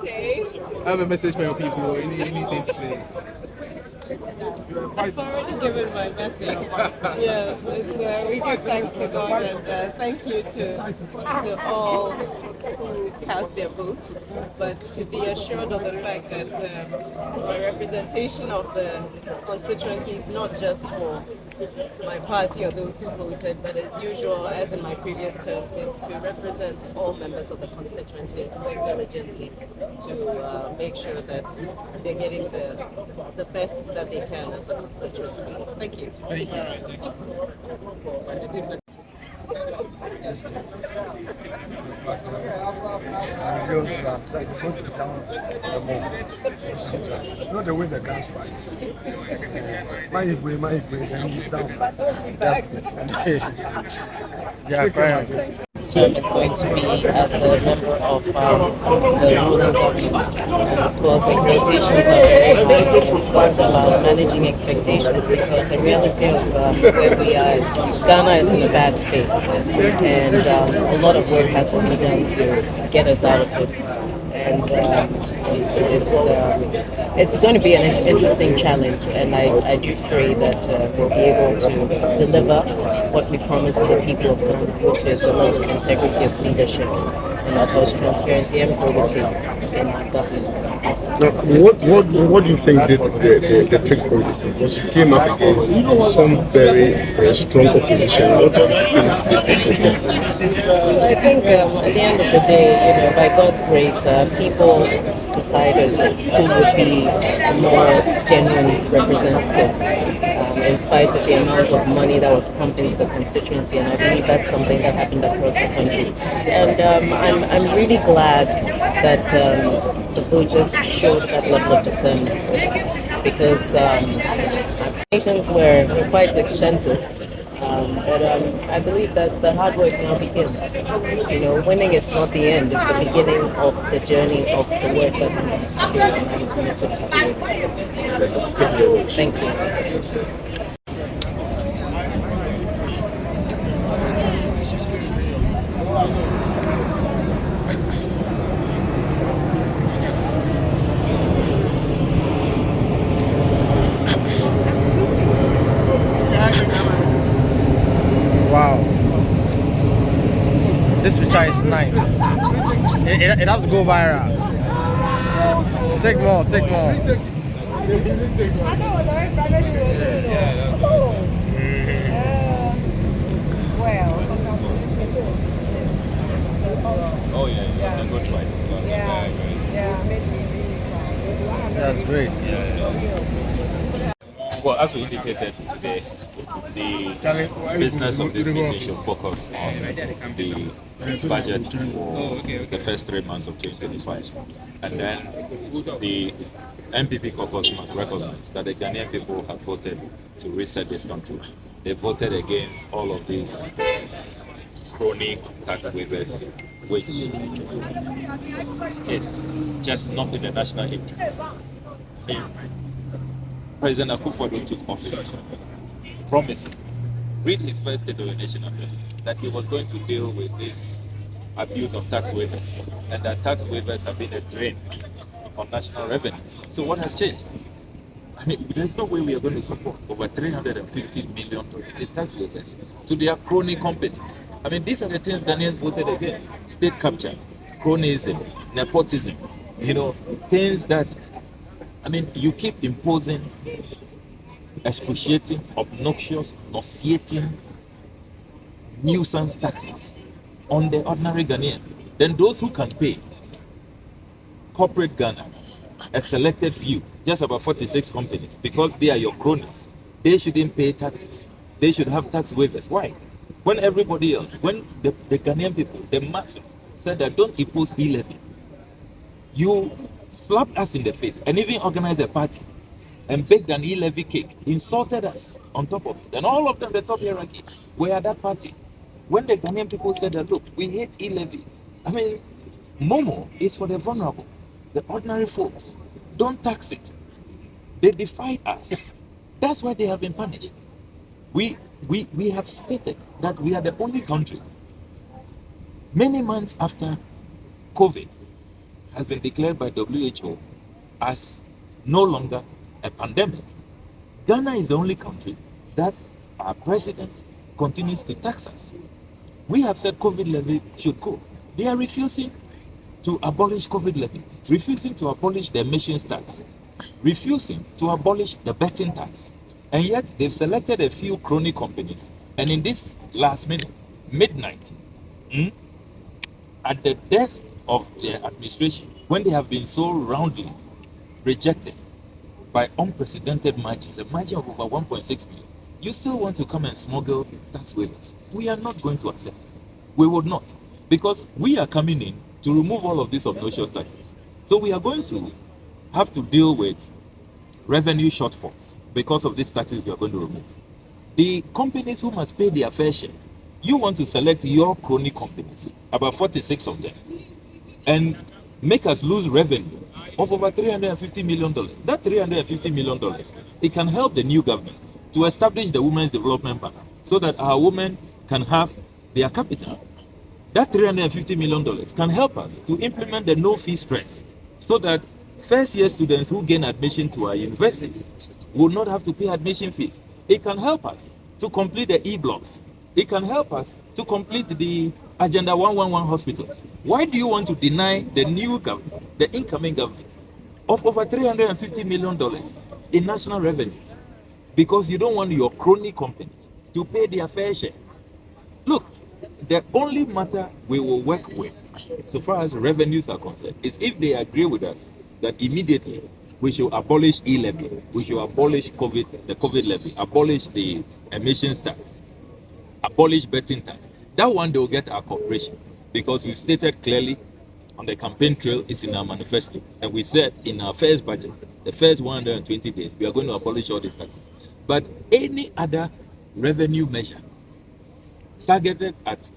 I have a message for your people. Anything to say? I've already given my message. Yes, it's we give thanks to God and thank you to all who cast their vote, but to be assured of the fact that my representation of the constituency is not just for my party or those who voted, but as usual, as in my previous terms, it's to represent all members of the constituency and to work diligently to make sure that they're getting the best that they can as a constituency. Thank you. This game. But I revealed that it's like going to be down the move. So sometimes, you know the way the guns fight. My Ibwe, then he's down. Yeah, crying. Term is going to be as a member of the ruling government. And of course, expectations are very high. It's also about managing expectations because the reality of where we are is Ghana is in a bad space. And a lot of work has to be done to get us out of this. And it's going to be an interesting challenge, and I do pray that we'll be able to deliver what we promise to the people of Ghana, which is a level of integrity of leadership and of course transparency and probity in our governance. Now, what do you think the trick for this thing? Because you came up against some very strong opposition. What do you think the trick for it? Well, I think at the end of the day, by God's grace, people decided who would be a more genuine representative in spite of the amount of money that was pumped into the constituency, and I believe that's something that happened across the country. And I'm really glad that the voters showed that level of discernment because applications were quite extensive. But I believe that the hard work now begins. Winning is not the end; it's the beginning of the journey of the work that we have to do, and I'm committed to do it. Thank you. Wow. This picture is nice. It has to go viral. Take more. Oh yeah, it's a good fight. That's great. Well, as we indicated today, the business of this meeting should focus on the budget for the first 3 months of 2025. And then the MPP caucus must recognize that the Ghanaian people have voted to reset this country. They voted against all of these chronic tax waivers, which is just not in the national interest. President Akufo-Addo took office promising, read his first State of the Nation address, that he was going to deal with this abuse of tax waivers, and that tax waivers have been a drain on national revenues. So what has changed? There's no way we are going to support over $350 million in tax waivers to their crony companies. These are the things Ghanaians voted against: state capture, cronyism, nepotism. Things that you keep imposing excruciating, obnoxious, nauseating nuisance taxes on the ordinary Ghanaian. Then those who can pay, corporate Ghana, a selected few, just about 46 companies, because they are your cronies, they shouldn't pay taxes. They should have tax waivers. Why? When everybody else, when the Ghanaian people, the masses, said that don't impose E-Levy, you slapped us in the face and even organized a party and baked an E-Levy cake, insulted us on top of it. And all of them, the top hierarchy, were at that party. When the Ghanaian people said that, look, we hate E-Levy. Momo is for the vulnerable, the ordinary folks. Don't tax it. They defied us. That's why they have been punished. We have stated that we are the only country, many months after COVID, has been declared by WHO as no longer a pandemic. Ghana is the only country that our president continues to tax us. We have said COVID levy should go. They are refusing to abolish COVID levy, refusing to abolish the emissions tax, refusing to abolish the betting tax. And yet they've selected a few crony companies. And in this last minute, midnight, at the death of their administration, when they have been so roundly rejected by unprecedented margins, a margin of over 1.6 billion, you still want to come and smuggle tax waivers. We are not going to accept it. We would not, because we are coming in to remove all of these obnoxious taxes. So we are going to have to deal with revenue shortfalls because of these taxes we are going to remove. The companies who must pay their fair share, you want to select your crony companies, about 46 of them, and make us lose revenue of over $350 million. That $350 million, it can help the new government to establish the Women's Development Bank so that our women can have their capital. That $350 million can help us to implement the no-fee stress so that first-year students who gain admission to our universities will not have to pay admission fees. It can help us to complete the e-blocks. It can help us to complete the Agenda 111 hospitals. Why do you want to deny the new government, the incoming government, of over $350 million in national revenues? Because you don't want your crony companies to pay their fair share. Look, the only matter we will work with, so far as revenues are concerned, is if they agree with us that immediately we should abolish E-Levy, we should abolish the COVID levy, abolish the emissions tax, abolish betting tax. That one they will get our cooperation, because we've stated clearly on the campaign trail, it's in our manifesto, and we said in our first budget, the first 120 days, we are going to abolish all these taxes. But any other revenue measure targeted at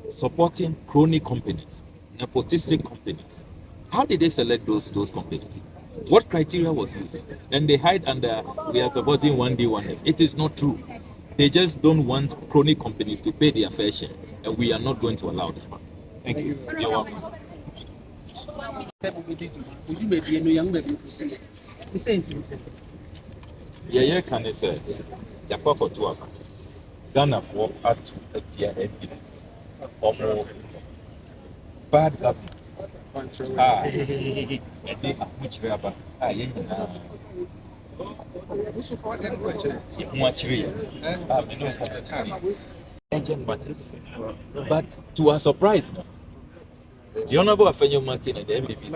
supporting crony companies, nepotistic companies, how did they select those companies? What criteria was used? And they hide under, we are supporting 1D, 1F. It is not true. They just don't want crony companies to pay their fair share, and we are not going to allow them. Thank you. You're welcome. Yeah, can I say, Yakoko to Aba, Ghana for at a tier or more bad government. And they are much better. Agent matters. But to our surprise, the Honorable Afenyo Makin and the MDBs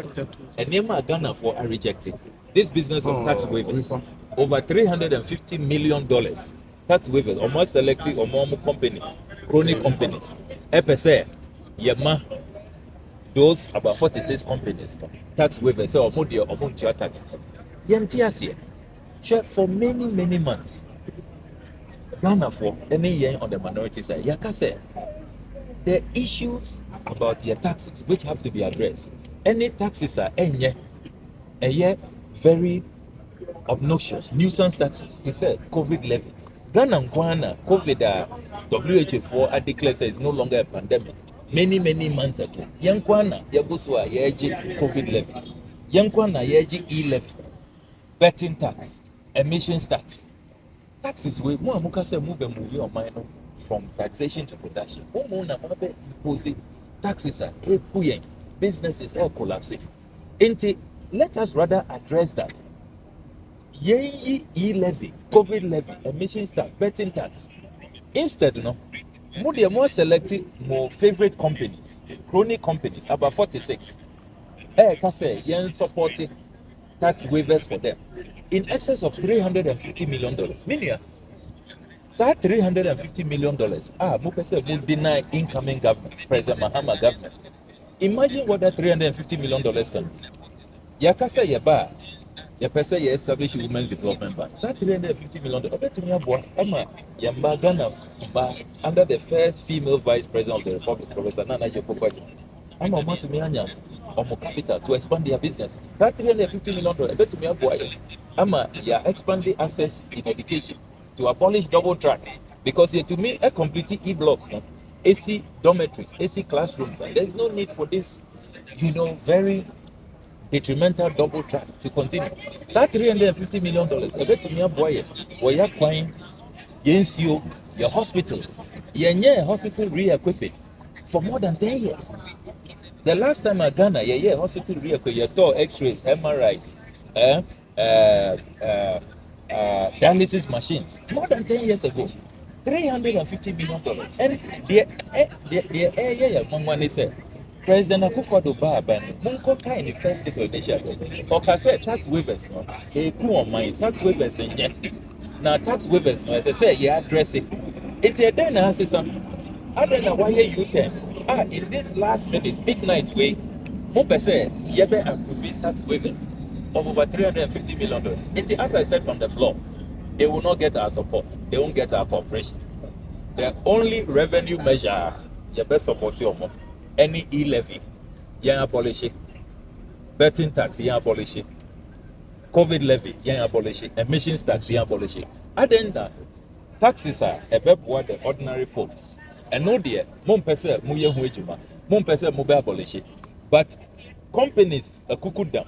and Nema Ghana for are rejected this business of tax waivers. Over $350 million tax waivers, or more selective or more companies, crony companies. EPSA, Yama, those about 46 companies, tax waivers, or more taxes. Yantiasia, for many months. Ghana for any year on the minority side. Yaka said, the issues about your taxes which have to be addressed. Any taxes are very obnoxious, nuisance taxes. They said COVID levy. Ghana and COVID WHO for declared says it's no longer a pandemic. Many months ago. Yankwana, Yagoswa, Yaji COVID levy. Yankwana, Yaji E-Levy. Betting tax, emissions tax. Taxes we move your mind from taxation to production. Taxes are businesses are collapsing. Let us rather address that. E-Levy, COVID levy, emissions tax, betting tax. Instead, more selective, more favorite companies, crony companies, about 46. Supporting tax waivers for them in excess of $350 million. Meaning, $350 million. Will deny incoming government, President Mahama government. Imagine what that $350 million can do. Yakasa Yaba, Yapesa establish Women's Development Bank. $350 million. Yamba Ghana under the first female vice president of the Republic, Professor Nana Joko-Kwadwo. I'm a to Mianya. Capital to expand their businesses. That $350 million, expanding access in education to abolish double track. Because to me, a complete e-blocks, AC dormitories, AC classrooms, and there's no need for this, very detrimental double track to continue. So $350 million, a bit to me a boy, where you're crying, you your hospitals, your hospital re-equipping for more than 10 years. The last time I Ghana, hospital re-equipping, you tore X-rays, MRIs, dialysis machines, more than 10 years ago. $350 million. And the area Mangwani said, President Akufo-Addo Baben, Munko in the first state of the nation. Or said tax waivers, no, a coup on my tax waivers and yet. Now tax waivers, no, as I say, you address it. It's a then answer some. I don't know why you ten. In this last minute, midnight way, Mope said, Yebe approving tax waivers of over $350 million. It, as I said on the floor, they will not get our support. They won't get our cooperation. The only revenue measure, you best support your mom. Any E-Levy, you abolish it. Betting tax, you abolish it. COVID levy, you abolish it. Emissions tax, you abolish it. At the end of taxes are about the ordinary folks. And no dear, mom pese muye huejuma, mom pese mube abolish it. But companies a kukudam,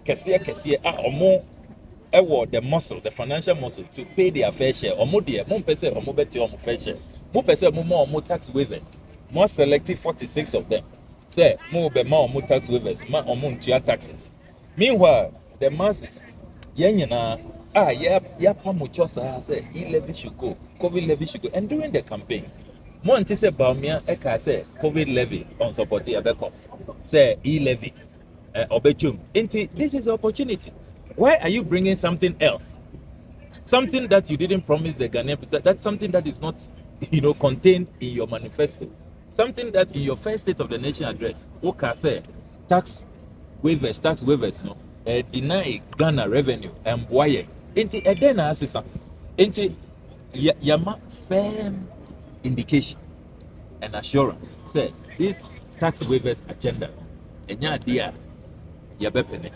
kesia omo the muscle, the financial muscle to pay their fair share. Omo dear, mom pese omo beti omo fair share. Mo pese mo tax waivers. More selective 46 of them. Say mo be ma omo tax waivers, ma omo ntua taxes. Meanwhile, the masses, yenyina pamuchosa say E-Levy should go, COVID levy should go. And during the campaign, Monty said Baumia Eka say COVID levy on support Abeko. Say E-Levy Obechum. This is the opportunity. Why are you bringing something else? Something that you didn't promise the Ghanaian, that's something that is not, contained in your manifesto. Something that in your first State of the Nation address, Oka say tax waivers, no, deny Ghana revenue and wire. Into a then assessor, into Yama firm indication and assurance. Say this tax waivers agenda, and ya dear, Yabepene.